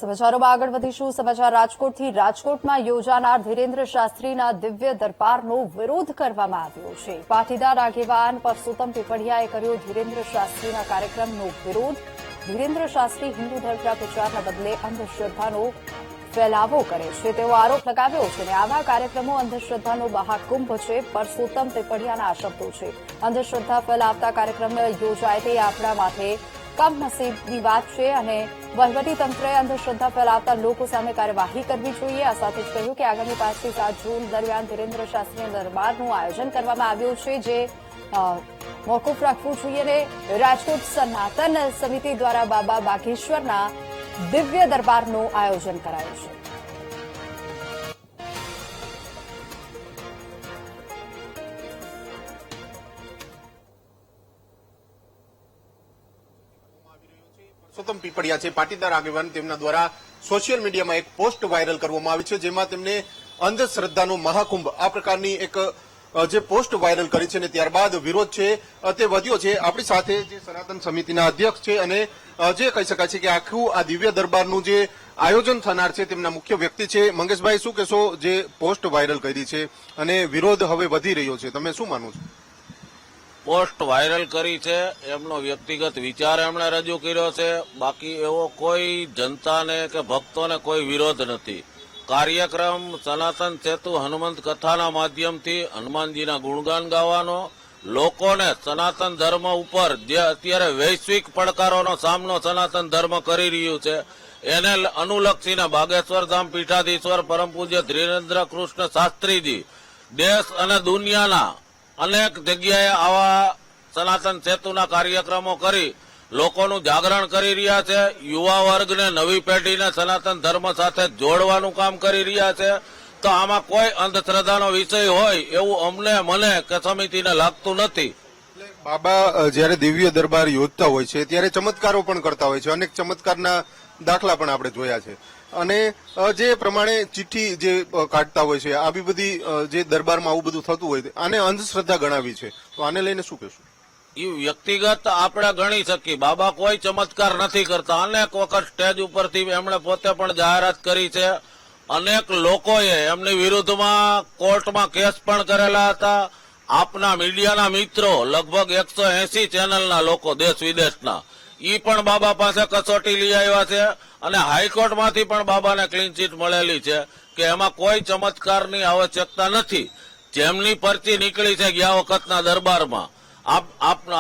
સમાચારોમાં આગળ વધીશું. સમાચાર રાજકોટથી. રાજકોટમાં યોજાનાર ધીરેન્દ્ર શાસ્ત્રીના દિવ્ય દરબારનો વિરોધ કરવામાં આવ્યો છે. પાટીદાર આગેવાન પરસોત્તમ પીપળિયાએ કર્યો ધીરેન્દ્ર શાસ્ત્રીના કાર્યક્રમનો વિરોધ. ધીરેન્દ્ર શાસ્ત્રી હિન્દુ ધર્મના પ્રચારના બદલે અંધશ્રદ્ધાનો ફેલાવો કરે છે તેવો આરોપ લગાવ્યો છે અને આવા કાર્યક્રમો અંધશ્રદ્ધાનો મહાકુંભ છે. પરસોત્તમ પીપળિયાના આ શબ્દો છે. અંધશ્રદ્ધા ફેલાવતા કાર્યક્રમ યોજાય તે આપણા માટે કમનસીબની વાત છે અને વહીવટીતંત્રએ અંધશ્રદ્ધા ફેલાવતા લોકો સામે કાર્યવાહી કરવી જોઈએ. આ સાથે જ કહ્યું કે આગામી 5 થી 7 જૂન દરમિયાન ધીરેન્દ્ર શાસ્ત્રીના દરબારનું આયોજન કરવામાં આવ્યું છે જે મોકૂફ રાખવું જોઈએ અને રાજકોટ સનાતન સમિતિ દ્વારા બાબા બાગેશ્વરના દિવ્ય દરબારનું આયોજન કરાયું છે. પરસોત્તમ પીપળિયા છે, પાટીદાર આગેવાન, તેમના દ્વારા સોશિયલ મીડિયામાં એક પોસ્ટ વાયરલ કરવામાં આવી છે જેમાં તેમને અંધશ્રદ્ધાનો મહાકુંભ આ પ્રકારની એક જે પોસ્ટ વાયરલ કરી છે અને ત્યારબાદ વિરોધ છે તે વધ્યો છે. આપણી સાથે જે સનાતન સમિતિના અધ્યક્ષ છે અને જે કહી શકાય છે કે આખું આ દિવ્ય દરબારનું જે આયોજન થનાર છે તેમના મુખ્ય વ્યક્તિ છે. મંગેશભાઈ, શું કહેશો? જે પોસ્ટ વાયરલ કરી છે અને વિરોધ હવે વધી રહ્યો છે, તમે શું માનો છો? પોસ્ટ વાયરલ કરી છે, એમનો વ્યક્તિગત વિચાર એમણે રજૂ કર્યો છે. બાકી એવો કોઈ જનતાને કે ભક્તોને કોઈ વિરોધ નથી. કાર્યક્રમ સનાતન સેતુ હનુમંત કથાના માધ્યમથી હનુમાનજીના ગુણગાન ગાવાનો, લોકોને સનાતન ધર્મ ઉપર જે અત્યારે વૈશ્વિક પડકારોનો સામનો સનાતન ધર્મ કરી રહ્યું છે એને અનુલક્ષીને બાગેશ્વર ધામ પીઠાધીશ્વર પરમ પૂજ્ય ધીરેન્દ્ર કૃષ્ણ શાસ્ત્રીજી દેશ અને દુનિયાના અનેક જગ્યાએ આવા સનાતન સેતુના કાર્યક્રમો કરી લોકોનું જાગરણ કરી રહ્યા છે. યુવા વર્ગને, નવી પેઢીને સનાતન ધર્મ સાથે જોડવાનું કામ કરી રહ્યા છે. તો આમાં કોઈ અંધશ્રદ્ધાનો વિષય હોય એવું અમને, મને કે સમિતિને લાગતું નથી. બાબા જયારે દિવ્ય દરબાર યોજતા હોય છે ત્યારે ચમત્કારો પણ કરતા હોય છે. અનેક ચમત્કારના દાખલા પણ આપણે જોયા છે અને જે પ્રમાણે ચિઠ્ઠી જે કાઢતા હોય છે, આવી બધી જે દરબારમાં આવું બધું થતું હોય આને અંધશ્રદ્ધા ગણાવી છે, તો આને લઈને શું કહેશું? એ વ્યક્તિગત આપણે ગણી શકીએ. બાબા કોઈ ચમત્કાર નથી કરતા. અનેક વખત સ્ટેજ ઉપરથી એમણે પોતે પણ જાહેરાત કરી છે. અનેક લોકોએ એમની વિરુદ્ધમાં કોર્ટમાં કેસ પણ કરેલા હતા. આપના મીડિયાના મિત્રો લગભગ 180 ચેનલના લોકો દેશ વિદેશના ઈ પણ બાબા પાસે કસોટી લઈ આવ્યા છે અને હાઈકોર્ટમાંથી પણ બાબાને ક્લીન ચીટ મળેલી છે કે એમાં કોઈ ચમત્કારની આવશ્યકતા નથી. જેમની પરચી નીકળી છે ગયા વખતના દરબારમાં,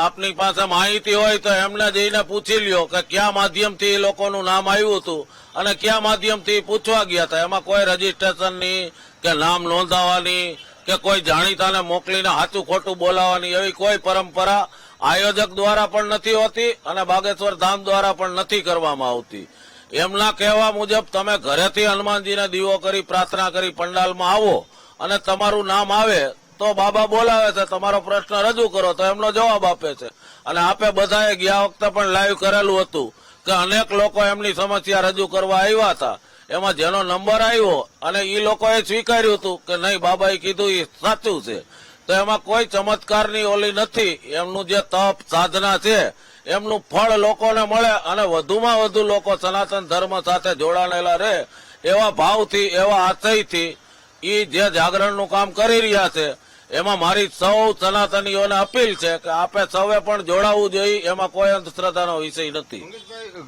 આપની પાસે માહિતી હોય તો એમને જઈને પૂછી લ્યો કે કયા માધ્યમથી એ લોકોનું નામ આવ્યું હતું અને કયા માધ્યમથી પૂછવા ગયા હતા. એમાં કોઈ રજીસ્ટ્રેશનની કે નામ નોંધાવાની કે કોઈ જાણીતાને મોકલીને સાચું ખોટું બોલાવવાની એવી કોઈ પરંપરા આયોજક દ્વારા પણ નથી હોતી અને બાગેશ્વર ધામ દ્વારા પણ નથી કરવામાં આવતી. એમના કહેવા મુજબ તમે ઘરેથી હનુમાનજીને દીવો કરી પ્રાર્થના કરી પંડાલમાં આવો અને તમારું નામ આવે તો બાબા બોલાવે છે, તમારો પ્રશ્ન રજૂ કરો તો એમનો જવાબ આપે છે. અને આપે બધાએ ગયા વખતે પણ લાઈવ કરેલું હતું કે અનેક લોકો એમની સમસ્યા રજૂ કરવા આવ્યા હતા. એમાં જેનો નંબર આવ્યો અને એ લોકોએ સ્વીકાર્યું હતું કે નહીં, બાબાએ કીધું એ સાચું છે, તો એમાં કોઈ ચમત્કારની ઓલી નથી. એમનું જે તપ સાધના છે એમનું ફળ લોકોને મળે અને વધુમાં વધુ લોકો સનાતન ધર્મ સાથે જોડાયેલા રહે એવા ભાવથી, એવા આશયથી એ જે જાગરણનું કામ કરી રહ્યા છે એમાં મારી સૌ સનાતનીઓને અપીલ છે કે આપે સૌએ પણ જોડાવું જોઈએ. એમાં કોઈ અંધશ્રદ્ધાનો વિષય નથી.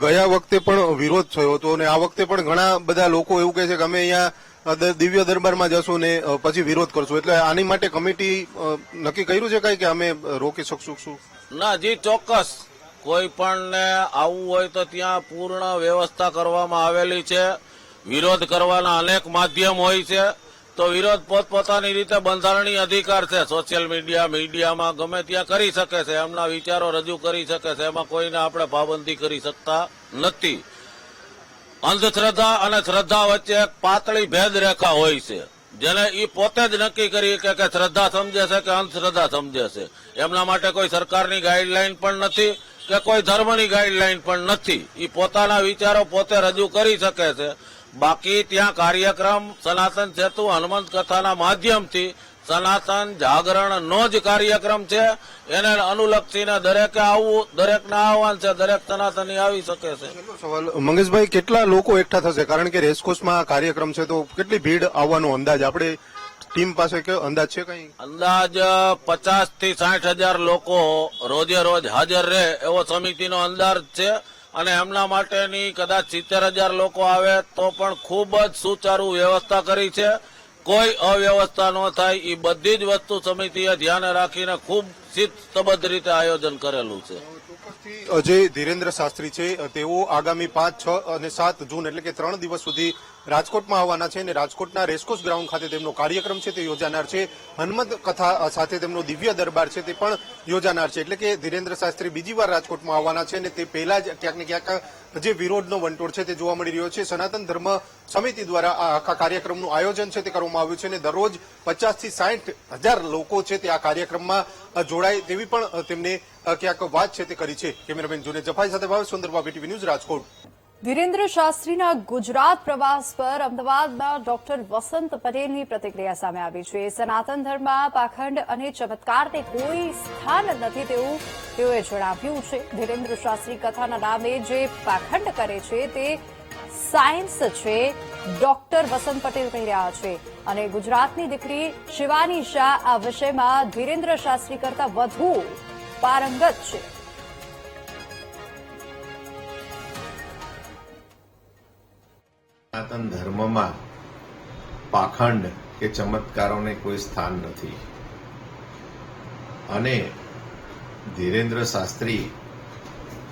ગયા વખતે પણ વિરોધ થયો હતો અને આ વખતે પણ ઘણા બધા લોકો એવું કહે છે કે અમે અહીંયા દિવ્ય દરબારમાં જશું ને પછી વિરોધ કરશું, એટલે આની માટે કમિટી નક્કી કર્યું છે કઈ કે અમે રોકી શકશું શું? ના જી, ચોક્કસ. કોઈ પણ ને આવવું હોય તો ત્યાં પૂર્ણ વ્યવસ્થા કરવામાં આવેલી છે. વિરોધ કરવાના અનેક માધ્યમ હોય છે તો વિરોધ પોતપોતાની રીતે બંધારણીય અધિકાર છે. સોશિયલ મીડિયામાં ગમે ત્યાં કરી શકે છે, એમના વિચારો રજૂ કરી શકે છે. એમાં કોઈને આપણે પાબંદી કરી શકતા નથી. અંધશ્રદ્ધા અને શ્રદ્ધા વચ્ચે એક પાતળી ભેદ રેખા હોય છે જેને એ પોતે જ નક્કી કરી કે શ્રદ્ધા સમજે છે કે અંધશ્રદ્ધા સમજે છે. એમના માટે કોઈ સરકારની ગાઈડલાઈન પણ નથી કે કોઈ ધર્મની ગાઈડલાઈન પણ નથી. એ પોતાના વિચારો પોતે રજૂ કરી શકે છે. બાકી ત્યાં કાર્યક્રમ સનાતન સેતુ હનુમંત કથાના માધ્યમથી સનાતન જાગરણનો જ કાર્યક્રમ છે. એને અનુલક્ષીને દરેકે આવવું, દરેકને આહવાન છે, દરેક સનાતની આવી શકે છે. છેલ્લો સવાલ મંગેશભાઈ, કેટલા લોકો એકઠા થશે? કારણ કે રેસકોર્સમાં કાર્યક્રમ છે તો કેટલી ભીડ આવવાનો અંદાજ આપણે ટીમ પાસે કે અંદાજ છે કઈ? અંદાજ 50 થી 60,000 લોકો રોજે રોજ હાજર રહે એવો સમિતિનો અંદાજ છે. અને એમના માટેની કદાચ 70,000 લોકો આવે તો પણ ખૂબ જ સુચારુ વ્યવસ્થા કરી છે. કોઈ અવ્યવસ્થા ન થાય એ બધી જ વસ્તુ સમિતિએ ધ્યાને રાખીને ખૂબ શિસ્તબદ્ધ રીતે આયોજન કરેલું છે. ચોક્કસથી જે ધીરેન્દ્ર શાસ્ત્રી છે તેઓ આગામી 5, 6 અને 7 જૂન એટલે કે 3 દિવસ સુધી રાજકોટમાં આવવાના છે અને રાજકોટના રેસકોર્સ ગ્રાઉન્ડ ખાતે તેમનો કાર્યક્રમ છે તે યોજાનાર છે. હનુમંત કથા સાથે તેમનો દિવ્ય દરબાર છે તે પણ યોજાનાર છે. એટલે કે ધીરેન્દ્ર શાસ્ત્રી બીજી વાર રાજકોટમાં આવવાના છે અને તે પહેલા જ ક્યાંક ને ક્યાંક જે વિરોધનો વંટોળ છે તે જોવા મળી રહ્યો છે. સનાતન ધર્મ સમિતિ દ્વારા આ આખા કાર્યક્રમનું આયોજન છે તે કરવામાં આવ્યું છે અને દરરોજ 50 થી 60,000 લોકો છે તે આ કાર્યક્રમમાં જોડાય તેવી પણ તેમને ક્યાંક વાત છે તે કરી છે. કેમેરામેન જુનેદ જફાઈ સાથે ભાવેશ સુંદરબા, BTV ન્યૂઝ, રાજકોટ. ધીરેન્દ્ર શાસ્ત્રીના ગુજરાત પ્રવાસ પર અમદાવાદમાં ડોક્ટર વસંત પટેલની પ્રતિક્રિયા સામે આવી છે. સનાતન ધર્મમાં પાખંડ અને ચમત્કારને કોઈ સ્થાન નથી તેવું તેઓએ જણાવ્યું છે. ધીરેન્દ્ર શાસ્ત્રી કથાના નામે જે પાખંડ કરે છે તે સાયન્સ છે, ડોક્ટર વસંત પટેલ કહી રહ્યા છે. અને ગુજરાતની દીકરી શિવાની શાહ આ વિષયમાં ધીરેન્દ્ર શાસ્ત્રી કરતા વધુ પારંગત છે. સનાતન ધર્મમાં પાખંડ કે ચમત્કારોને કોઈ સ્થાન નથી અને ધીરેન્દ્ર શાસ્ત્રી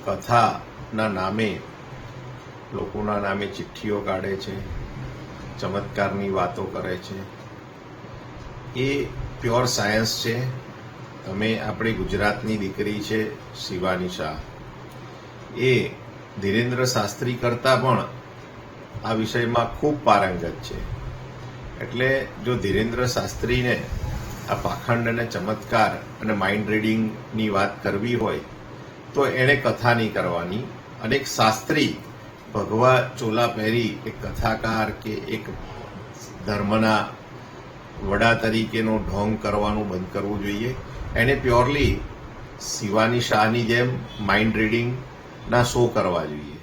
કથાના નામે લોકોના નામે ચિઠ્ઠીઓ કાઢે છે, ચમત્કારની વાતો કરે છે. એ પ્યોર સાયન્સ છે. તમે આપણી ગુજરાતની દીકરી છે શિવાની શાહ, એ ધીરેન્દ્ર શાસ્ત્રી કરતા પણ આ વિષયમાં ખૂબ પારંગત છે. એટલે જો ધીરેન્દ્ર શાસ્ત્રીને આ પાખંડ અને ચમત્કાર અને માઇન્ડ રીડિંગની વાત કરવી હોય તો એણે કથા નહીં કરવાની. અને એક શાસ્ત્રી ભગવા ચોલા પહેરી એક કથાકાર કે એક ધર્મના વડા તરીકેનો ઢોંગ કરવાનું બંધ કરવું જોઈએ. એને પ્યોરલી શિવાની શાહની જેમ માઇન્ડ રીડિંગના શો કરવા જોઈએ.